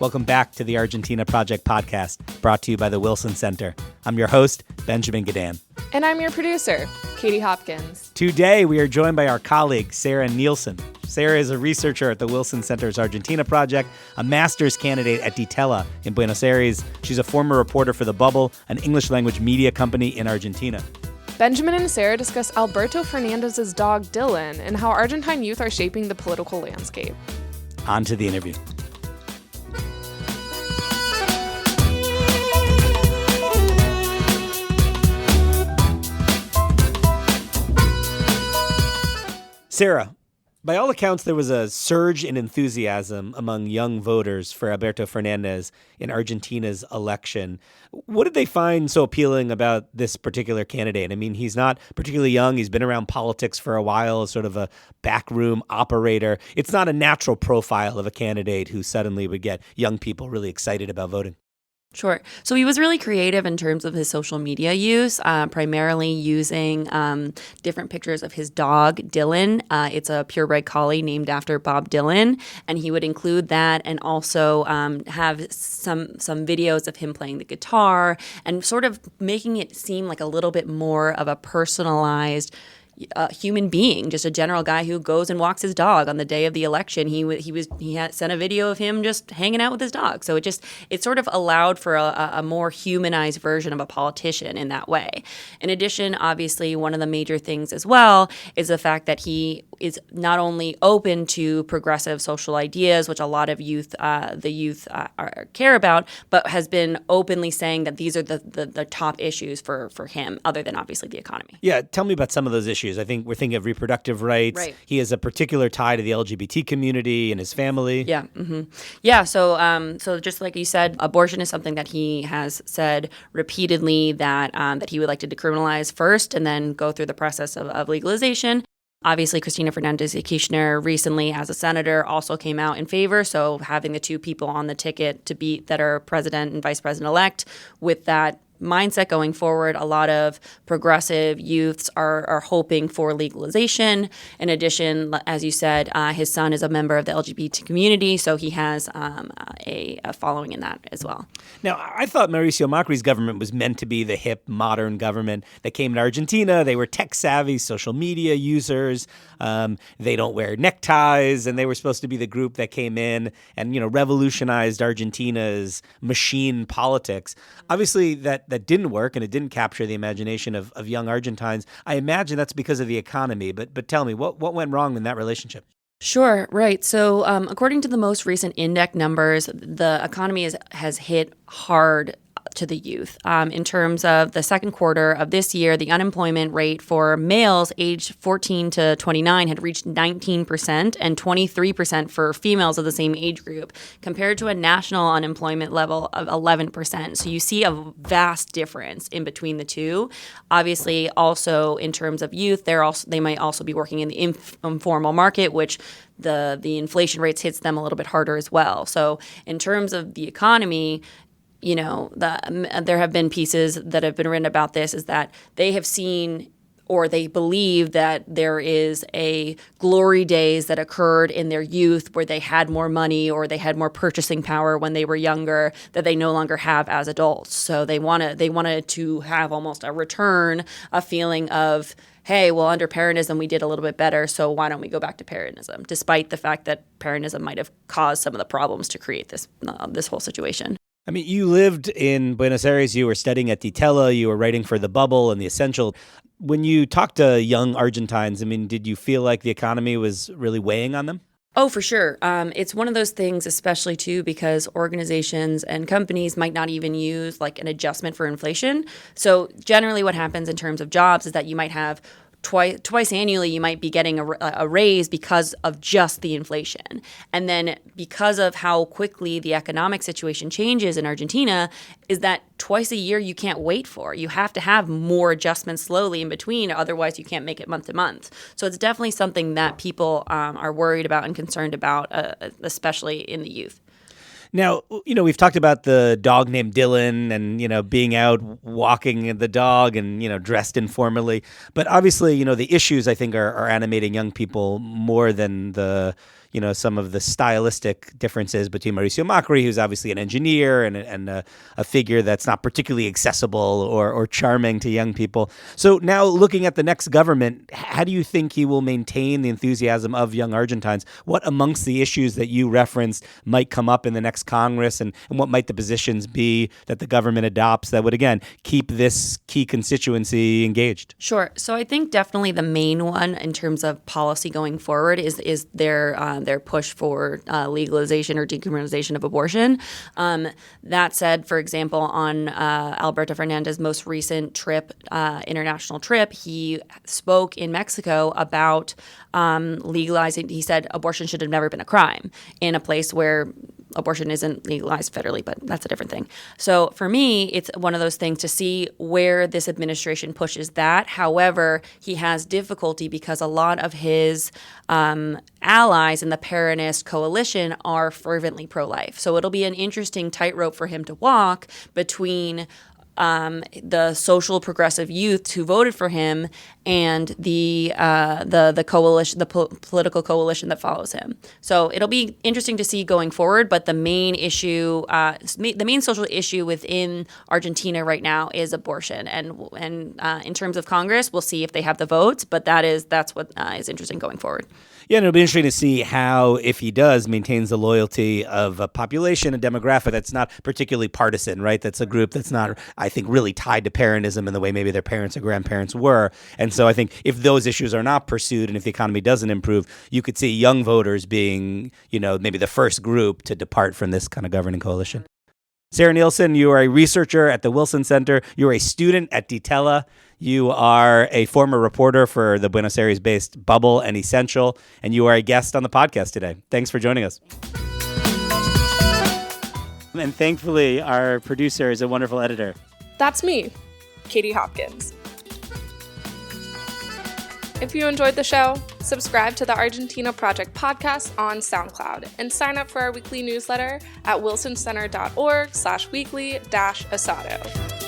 Welcome back to the Argentina Project podcast, brought to you by the Wilson Center. I'm your host, Benjamin Gedan. And I'm your producer, Katie Hopkins. Today, we are joined by our colleague, Sarah Nielson. Sarah is a researcher at the Wilson Center's Argentina Project, a master's candidate at DiTella in Buenos Aires. She's a former reporter for The Bubble, an English-language media company in Argentina. Benjamin and Sarah discuss Alberto Fernández's dog, Dylan, and how Argentine youth are shaping the political landscape. On to the interview. Sarah, by all accounts, there was a surge in enthusiasm among young voters for Alberto Fernández in Argentina's election. What did they find so appealing about this particular candidate? I mean, he's not particularly young. He's been around politics for a while as sort of a backroom operator. It's not a natural profile of a candidate who suddenly would get young people really excited about voting. Sure. So he was really creative in terms of his social media use, primarily using different pictures of his dog, Dylan. It's a purebred collie named after Bob Dylan, and he would include that and also have some videos of him playing the guitar and sort of making it seem like a little bit more of a personalized human being, just a general guy who goes and walks his dog on the day of the election. He had sent a video of him just hanging out with his dog. So it sort of allowed for a more humanized version of a politician in that way. In addition, obviously, one of the major things as well is the fact that he is not only open to progressive social ideas, which a lot of the youth care about, but has been openly saying that these are the top issues for him, other than obviously the economy. Yeah, tell me about some of those issues. I think we're thinking of reproductive rights. Right. He has a particular tie to the LGBT community and his family. Yeah. Mm-hmm. Yeah. So just like you said, abortion is something that he has said repeatedly that he would like to decriminalize first and then go through the process of legalization. Obviously, Cristina Fernández de Kirchner recently, as a senator, also came out in favor. So having the two people on the ticket to beat that are president and vice president-elect with that mindset going forward, a lot of progressive youths are hoping for legalization. In addition, as you said, his son is a member of the LGBT community, so he has a following in that as well. Now, I thought Mauricio Macri's government was meant to be the hip, modern government that came to Argentina. They were tech-savvy social media users. They don't wear neckties, and they were supposed to be the group that came in and, revolutionized Argentina's machine politics. Obviously, that didn't work, and it didn't capture the imagination of young Argentines. I imagine that's because of the economy, but tell me, what went wrong in that relationship? Sure, right. So according to the most recent INDEC numbers, the economy has hit hard to the youth. In terms of the second quarter of this year, the unemployment rate for males aged 14 to 29 had reached 19% and 23% for females of the same age group, compared to a national unemployment level of 11%. So you see a vast difference in between the two. Obviously, also in terms of youth, they might also be working in the informal market, which the inflation rates hits them a little bit harder as well. So in terms of the economy, there have been pieces that have been written about this, is that they have seen or they believe that there is a glory days that occurred in their youth where they had more money or they had more purchasing power when they were younger that they no longer have as adults. So they wanted to have almost a return, a feeling of, hey, well, under Peronism, we did a little bit better, so why don't we go back to Peronism, despite the fact that Peronism might have caused some of the problems to create this whole situation. I mean, you lived in Buenos Aires, you were studying at DiTella, you were writing for The Bubble and The Essential. When you talked to young Argentines, I mean, did you feel like the economy was really weighing on them? Oh, for sure. It's one of those things, especially too, because organizations and companies might not even use like an adjustment for inflation. So generally what happens in terms of jobs is that you might have twice annually, you might be getting a raise because of just the inflation. And then because of how quickly the economic situation changes in Argentina, is that twice a year you can't wait for. You have to have more adjustments slowly in between, otherwise you can't make it month to month. So it's definitely something that people are worried about and concerned about, especially in the youth. Now, we've talked about the dog named Dylan and, being out walking the dog and, dressed informally. But obviously, the issues I think are animating young people more than the, some of the stylistic differences between Mauricio Macri, who's obviously an engineer and a figure that's not particularly accessible or charming to young people. So now looking at the next government, how do you think he will maintain the enthusiasm of young Argentines? What amongst the issues that you referenced might come up in the next Congress, and what might the positions be that the government adopts that would, again, keep this key constituency engaged? Sure. So I think definitely the main one in terms of policy going forward is their push for legalization or decriminalization of abortion. That said, for example, on Alberto Fernández's most recent international trip, he spoke in Mexico about legalizing. He said abortion should have never been a crime in a place where abortion isn't legalized federally, but that's a different thing. So for me, it's one of those things to see where this administration pushes that. However, he has difficulty because a lot of his allies in the Peronist coalition are fervently pro-life. So it'll be an interesting tightrope for him to walk between the social progressive youth who voted for him and the coalition, political coalition that follows him. So it'll be interesting to see going forward. But the main issue, the main social issue within Argentina right now is abortion. And in terms of Congress, we'll see if they have the votes. But that's what is interesting going forward. Yeah, and it'll be interesting to see how, if he does, maintains the loyalty of a population, a demographic that's not particularly partisan, right? That's a group that's not, I think, really tied to Peronism in the way maybe their parents or grandparents were. And so I think if those issues are not pursued and if the economy doesn't improve, you could see young voters being, maybe the first group to depart from this kind of governing coalition. Sarah Nielson, you are a researcher at the Wilson Center. You're a student at DiTella. You are a former reporter for the Buenos Aires-based Bubble and Essential, and you are a guest on the podcast today. Thanks for joining us. And thankfully, our producer is a wonderful editor. That's me, Katie Hopkins. If you enjoyed the show, subscribe to the Argentina Project podcast on SoundCloud and sign up for our weekly newsletter at wilsoncenter.org/weekly-asado.